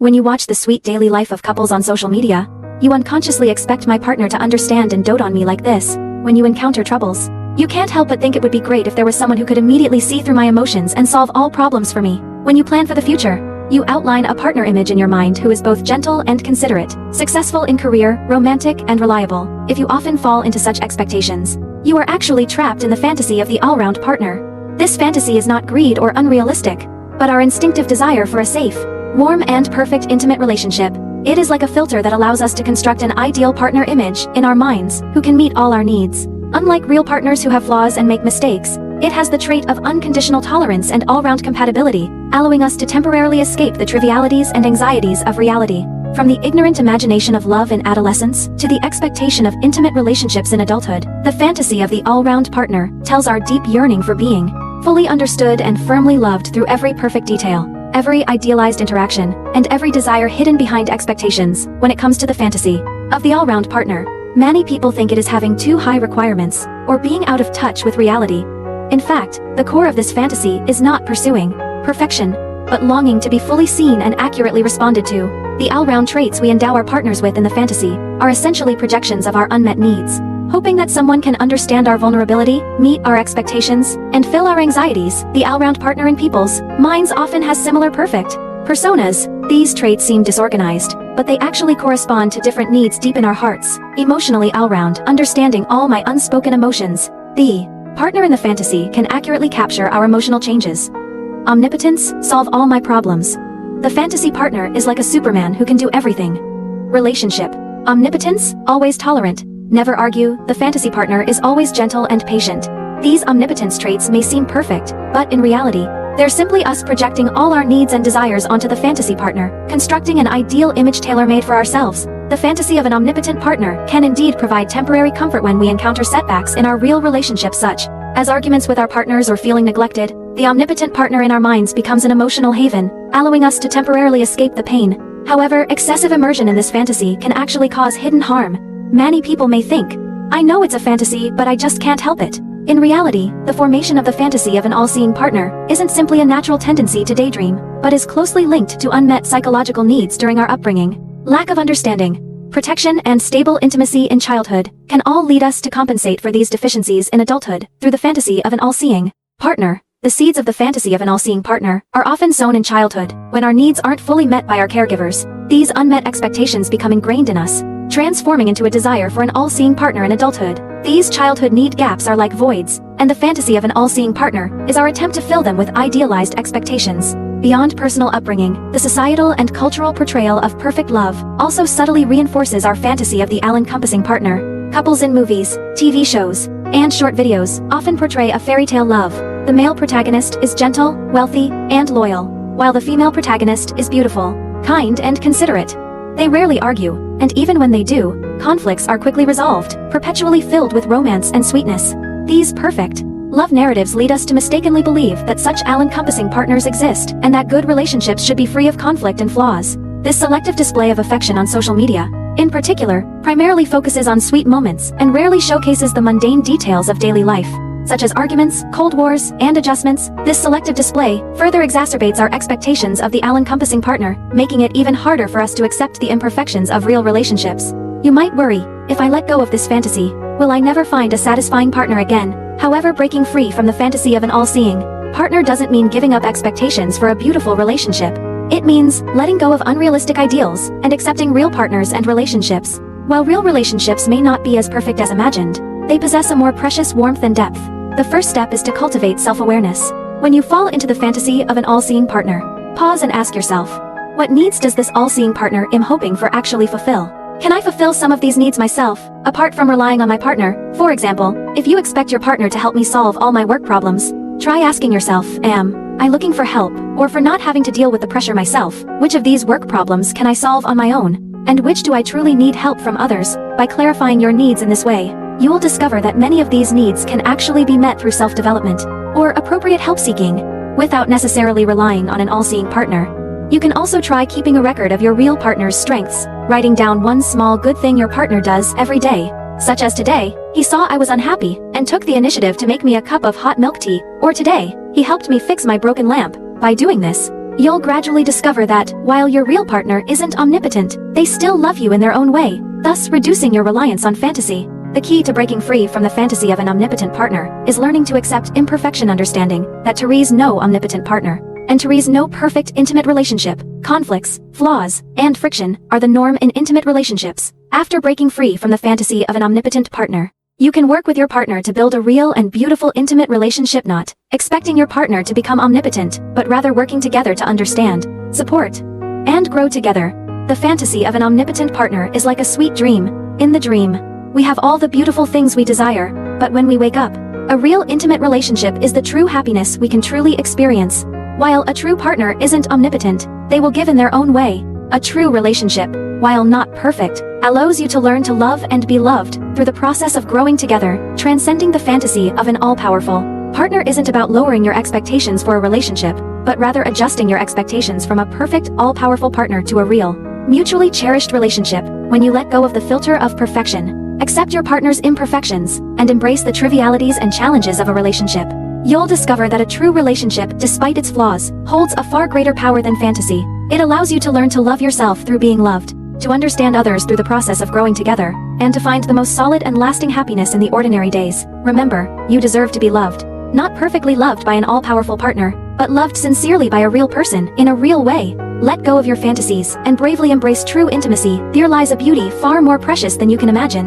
When you watch the sweet daily life of couples on social media, you unconsciously expect my partner to understand and dote on me like this. When you encounter troubles, you can't help but think it would be great if there was someone who could immediately see through my emotions and solve all problems for me. When you plan for the future, you outline a partner image in your mind who is both gentle and considerate, successful in career, romantic, and reliable. If you often fall into such expectations, you are actually trapped in the fantasy of the all-round partner. This fantasy is not greed or unrealistic, but our instinctive desire for a safe, warm, and perfect intimate relationship. It is like a filter that allows us to construct an ideal partner image in our minds who can meet all our needs. Unlike real partners who have flaws and make mistakes, it has the trait of unconditional tolerance and all-round compatibility, allowing us to temporarily escape the trivialities and anxieties of reality. From the ignorant imagination of love in adolescence to the expectation of intimate relationships in adulthood, the fantasy of the all-round partner tells our deep yearning for being fully understood and firmly loved through every perfect detail, every idealized interaction, and every desire hidden behind expectations. When it comes to the fantasy of the all-round partner, many people think it is having too high requirements or being out of touch with reality. In fact, the core of this fantasy is not pursuing perfection, but longing to be fully seen and accurately responded to. The all-round traits we endow our partners with in the fantasy are essentially projections of our unmet needs, hoping that someone can understand our vulnerability, meet our expectations, and fill our anxieties. The all-round partner in people's minds often has similar perfect personas. These traits seem disorganized, but they actually correspond to different needs deep in our hearts. Emotionally all-round, understanding all my unspoken emotions. The partner in the fantasy can accurately capture our emotional changes. Omnipotence, solve all my problems. The fantasy partner is like a Superman who can do everything. Relationship. Omnipotence, always tolerant, never argue. The fantasy partner is always gentle and patient. These omnipotence traits may seem perfect, but in reality, they're simply us projecting all our needs and desires onto the fantasy partner, constructing an ideal image tailor-made for ourselves. The fantasy of an omnipotent partner can indeed provide temporary comfort when we encounter setbacks in our real relationships, such as arguments with our partners or feeling neglected. The omnipotent partner in our minds becomes an emotional haven, allowing us to temporarily escape the pain. However, excessive immersion in this fantasy can actually cause hidden harm. Many people may think, I know it's a fantasy, but I just can't help it. In reality, the formation of the fantasy of an all-seeing partner isn't simply a natural tendency to daydream, but is closely linked to unmet psychological needs during our upbringing. Lack of understanding, protection, and stable intimacy in childhood can all lead us to compensate for these deficiencies in adulthood through the fantasy of an all-seeing partner. The seeds of the fantasy of an all-seeing partner are often sown in childhood, when our needs aren't fully met by our caregivers. These unmet expectations become ingrained in us, transforming into a desire for an all-seeing partner in adulthood. These childhood need gaps are like voids, and the fantasy of an all-seeing partner is our attempt to fill them with idealized expectations. Beyond personal upbringing, the societal and cultural portrayal of perfect love also subtly reinforces our fantasy of the all-encompassing partner. Couples in movies, TV shows, and short videos often portray a fairy tale love. The male protagonist is gentle, wealthy, and loyal, while the female protagonist is beautiful, kind, and considerate. They rarely argue, and even when they do, conflicts are quickly resolved, perpetually filled with romance and sweetness. These perfect love narratives lead us to mistakenly believe that such all-encompassing partners exist, and that good relationships should be free of conflict and flaws. This selective display of affection on social media, in particular, primarily focuses on sweet moments and rarely showcases the mundane details of daily life, such as arguments, cold wars, and adjustments. This selective display further exacerbates our expectations of the all-encompassing partner, making it even harder for us to accept the imperfections of real relationships. You might worry, if I let go of this fantasy, will I never find a satisfying partner again? However, breaking free from the fantasy of an all-seeing partner doesn't mean giving up expectations for a beautiful relationship. It means letting go of unrealistic ideals and accepting real partners and relationships. While real relationships may not be as perfect as imagined, they possess a more precious warmth and depth. The first step is to cultivate self-awareness. When you fall into the fantasy of an all-seeing partner, pause and ask yourself, what needs does this all-seeing partner I'm hoping for actually fulfill? Can I fulfill some of these needs myself, apart from relying on my partner? For example, if you expect your partner to help me solve all my work problems, try asking yourself, am I looking for help, or for not having to deal with the pressure myself? Which of these work problems can I solve on my own? And which do I truly need help from others? By clarifying your needs in this way, you will discover that many of these needs can actually be met through self-development or appropriate help-seeking, without necessarily relying on an all-seeing partner. You can also try keeping a record of your real partner's strengths, writing down one small good thing your partner does every day, such as today, he saw I was unhappy and took the initiative to make me a cup of hot milk tea, or today, he helped me fix my broken lamp. By doing this, You'll gradually discover that, while your real partner isn't omnipotent, they still love you in their own way, thus reducing your reliance on fantasy. The key to breaking free from the fantasy of an omnipotent partner is learning to accept imperfection, understanding that Therese no omnipotent partner, and Therese no perfect intimate relationship. Conflicts, flaws, and friction are the norm in intimate relationships. After breaking free from the fantasy of an omnipotent partner, you can work with your partner to build a real and beautiful intimate relationship, not expecting your partner to become omnipotent, but rather working together to understand, support, and grow together. The fantasy of an omnipotent partner is like a sweet dream. In the dream, we have all the beautiful things we desire, but when we wake up, a real intimate relationship is the true happiness we can truly experience. While a true partner isn't omnipotent, they will give in their own way. A true relationship, while not perfect, allows you to learn to love and be loved through the process of growing together, transcending the fantasy of an all-powerful partner isn't about lowering your expectations for a relationship, but rather adjusting your expectations from a perfect, all-powerful partner to a real, mutually cherished relationship. When you let go of the filter of perfection, accept your partner's imperfections, and embrace the trivialities and challenges of a relationship, you'll discover that a true relationship, despite its flaws, holds a far greater power than fantasy. It allows you to learn to love yourself through being loved, to understand others through the process of growing together, and to find the most solid and lasting happiness in the ordinary days. Remember, you deserve to be loved. Not perfectly loved by an all-powerful partner, but loved sincerely by a real person, in a real way. Let go of your fantasies, and bravely embrace true intimacy. There lies a beauty far more precious than you can imagine.